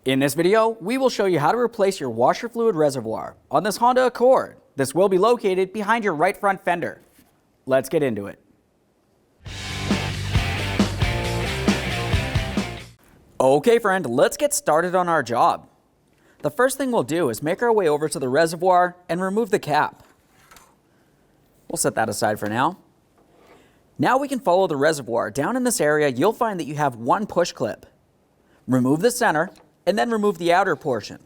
In this video, we will show you how to replace your washer fluid reservoir on this Honda Accord. This will be located behind your right front fender. Let's get into it. Okay friend, let's get started on our job. The first thing we'll do is make our way over to the reservoir and remove the cap. We'll set that aside for now. Now we can follow the reservoir. Down in this area, you'll find that you have one push clip. Remove the center and then remove the outer portion.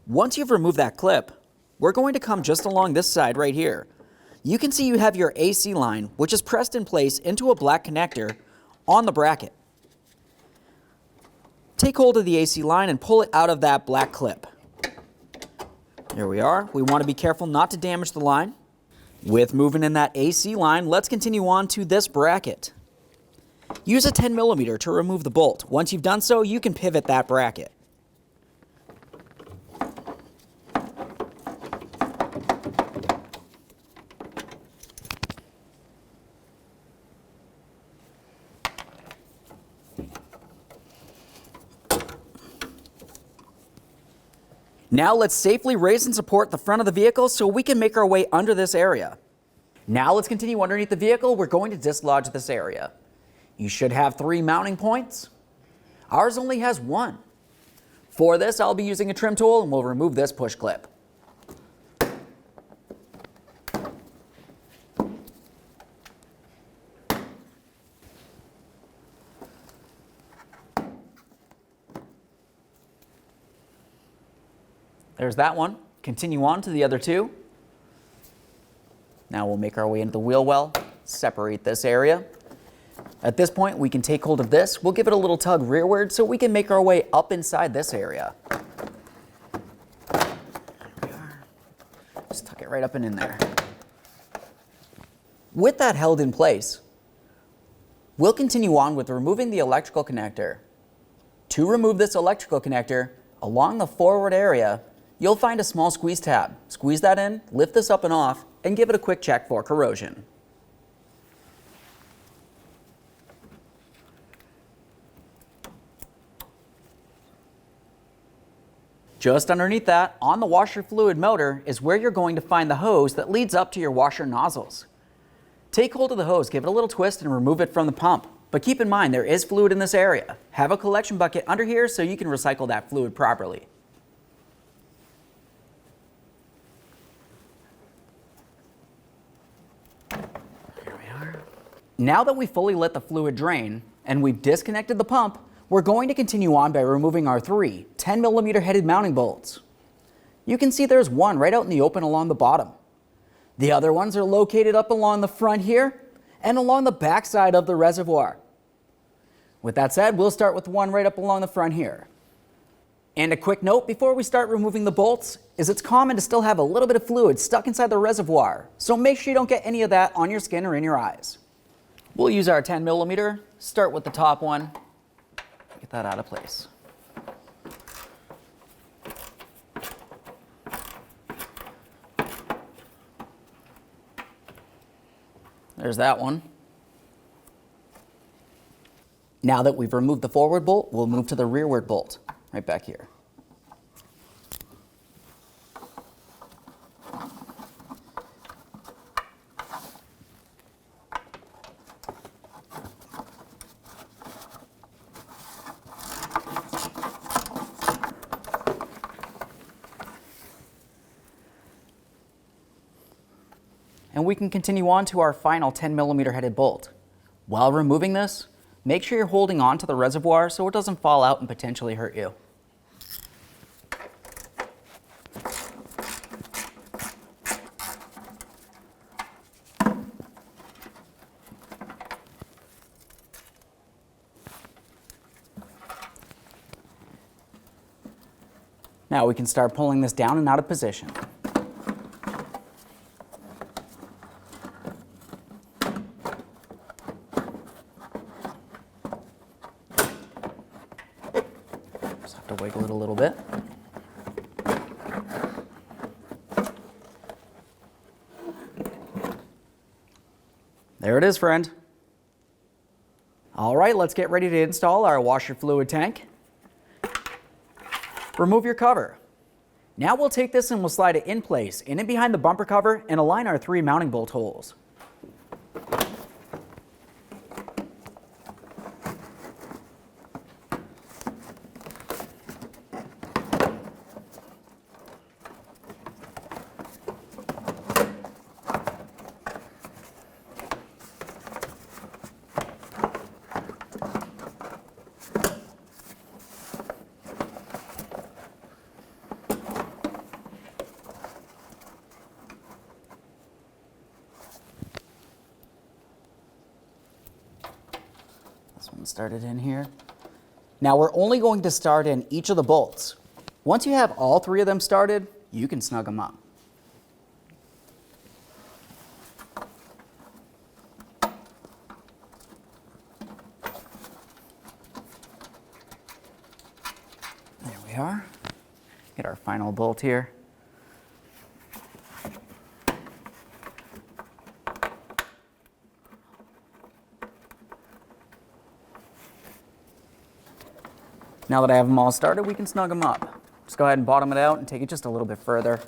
Once you've removed that clip, we're going to come just along this side right here. You can see you have your AC line, which is pressed in place into a black connector on the bracket. Take hold of the AC line and pull it out of that black clip. There we are. We want to be careful not to damage the line. With moving in that AC line, let's continue on to this bracket. Use a 10mm to remove the bolt. Once you've done so, you can pivot that bracket. Now let's safely raise and support the front of the vehicle so we can make our way under this area. Now let's continue underneath the vehicle. We're going to dislodge this area. You should have 3 mounting points. Ours only has 1. For this, I'll be using a trim tool and we'll remove this push clip. There's that one. Continue on to the other 2. Now we'll make our way into the wheel well, separate this area. At this point, we can take hold of this. We'll give it a little tug rearward so we can make our way up inside this area. There we are. Just tuck it right up and in there. With that held in place, we'll continue on with removing the electrical connector. To remove this electrical connector, along the forward area, you'll find a small squeeze tab. Squeeze that in, lift this up and off, and give it a quick check for corrosion. Just underneath that, on the washer fluid motor, is where you're going to find the hose that leads up to your washer nozzles. Take hold of the hose, give it a little twist, and remove it from the pump. But keep in mind, there is fluid in this area. Have a collection bucket under here so you can recycle that fluid properly. Now that we've fully let the fluid drain and we've disconnected the pump, we're going to continue on by removing our 3 10mm headed mounting bolts. You can see there's one right out in the open along the bottom. The other ones are located up along the front here and along the back side of the reservoir. With that said, we'll start with the one right up along the front here. And a quick note before we start removing the bolts is it's common to still have a little bit of fluid stuck inside the reservoir, so make sure you don't get any of that on your skin or in your eyes. We'll use our 10mm, start with the top one, get that out of place. There's that one. Now that we've removed the forward bolt, we'll move to the rearward bolt, right back here. And we can continue on to our final 10mm headed bolt. While removing this, make sure you're holding on to the reservoir so it doesn't fall out and potentially hurt you. Now we can start pulling this down and out of position. Just have to wiggle it a little bit. There it is, friend. All right, let's get ready to install our washer fluid tank. Remove your cover. Now we'll take this and we'll slide it in place, in and behind the bumper cover, and align our 3 mounting bolt holes. This one started in here. Now we're only going to start in each of the bolts. Once you have all 3 of them started, you can snug them up. There we are. Get our final bolt here. Now that I have them all started, we can snug them up. Just go ahead and bottom it out and take it just a little bit further.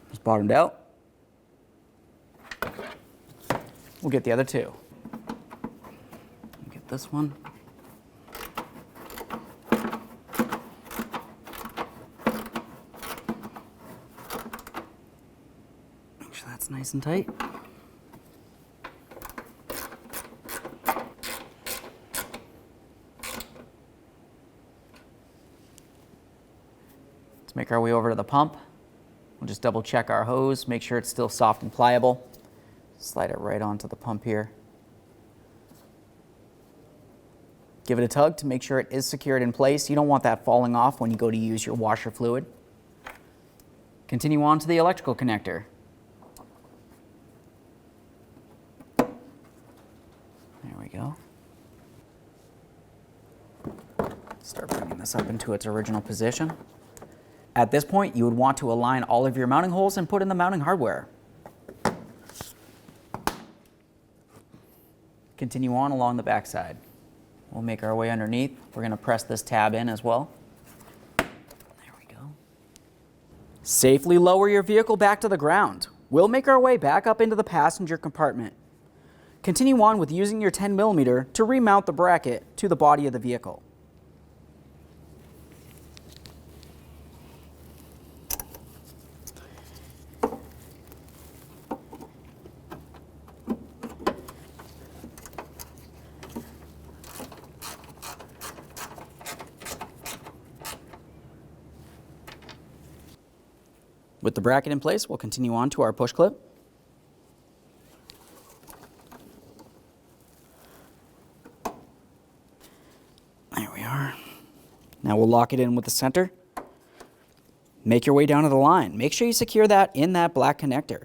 Just bottomed out. We'll get the other 2. Get this one. That's nice and tight. Let's make our way over to the pump. We'll just double check our hose, make sure it's still soft and pliable. Slide it right onto the pump here. Give it a tug to make sure it is secured in place. You don't want that falling off when you go to use your washer fluid. Continue on to the electrical connector. There we go. Start bringing this up into its original position. At this point, you would want to align all of your mounting holes and put in the mounting hardware. Continue on along the back side. We'll make our way underneath. We're going to press this tab in as well. There we go. Safely lower your vehicle back to the ground. We'll make our way back up into the passenger compartment. Continue on with using your 10mm to remount the bracket to the body of the vehicle. With the bracket in place, we'll continue on to our push clip. There we are. Now we'll lock it in with the center. Make your way down to the line. Make sure you secure that in that black connector.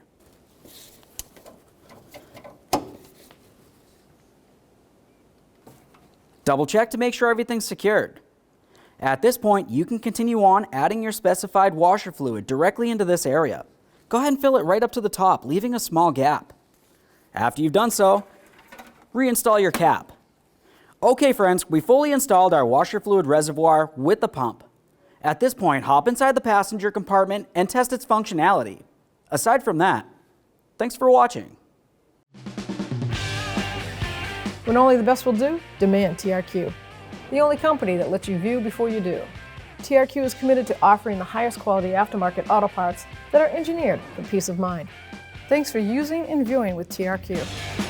Double check to make sure everything's secured. At this point, you can continue on adding your specified washer fluid directly into this area. Go ahead and fill it right up to the top, leaving a small gap. After you've done so, reinstall your cap. Okay friends, we fully installed our washer fluid reservoir with the pump. At this point, hop inside the passenger compartment and test its functionality. Aside from that, thanks for watching. When only the best will do, demand TRQ. The only company that lets you view before you do. TRQ is committed to offering the highest quality aftermarket auto parts that are engineered for peace of mind. Thanks for using and viewing with TRQ.